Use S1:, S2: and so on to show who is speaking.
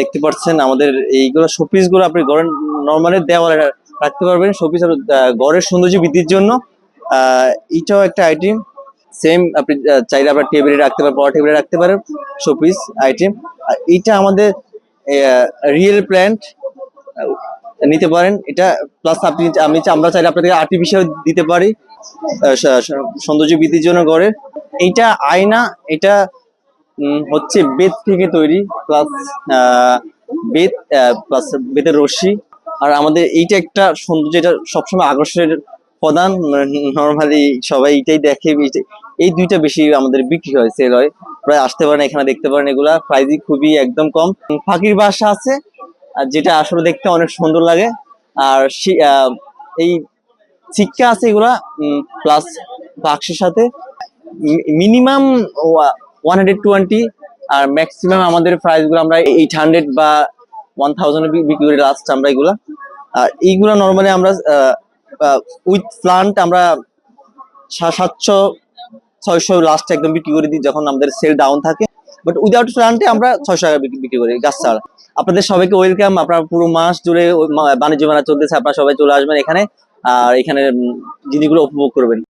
S1: দেখতে পাচ্ছেন আমাদের এইগুলো শোপিস গুলো আপনি ঘরের নর্মালি দেওয়ালে রাখতে পারবেন, শোপিস আর ঘরের সৌন্দর্য বৃদ্ধির জন্য। এটাও একটা আইটেম সেম, আপনি চাইলে আপনার টেবিলে রাখতে পারেন, বড় টেবিলে রাখতে পারেন শোপিস আইটেম। আর এইটা আমাদের রিয়েল প্ল্যান্ট নিতে পারেন এটা। প্লাস আমরা চাইলে আপনাদের আর্টিফিশিয়াল দিতে পারি সৌন্দর্য বৃদ্ধির জন্য ঘরে। এইটা আয়না, এটা হচ্ছে বেত থেকে তৈরি, প্লাস বেত প্লাস বেতের রশ্মি। আর আমাদের এইটা একটা সৌন্দর্য, এটা সবসময় আকর্ষণের প্রধান। নর্মালি সবাই এইটাই দেখে, এই দুইটা বেশি আমাদের বিক্রি হয়, সেল হয়। প্রায় আসতে পারেন, এখানে দেখতে পারেন, এগুলা প্রাইসই খুবই একদম কম। পাখির বাসা আছে, আর যেটা আসলে দেখতে অনেক সুন্দর লাগে। আর এই শিক্ষা আছে এগুলা, প্লাস বাক্সের সাথে মিনিমাম 120, আর ম্যাক্সিমাম আমাদের প্রাইস গুলো আমরা 800 বা 1000 বিক্রি করি লাস্ট আমরা এগুলা। আর এইগুলা নর্মালি আমরা উইথ প্লান্ট আমরা 700-600 লাস্ট একদম বিক্রি করে দিই যখন আমাদের সেল ডাউন থাকে। বাট উইদাউট প্লান্টে আমরা 600 টাকা বিক্রি করি গাছ ছাড়া। আপনাদের সবাইকে ওয়েলকাম, আপনারা পুরো মাস জুড়ে বাণিজ্য মেলা চলতেছে, আপনারা সবাই চলে আসবেন এখানে, আর এখানে জিনিসগুলো উপভোগ করবেন।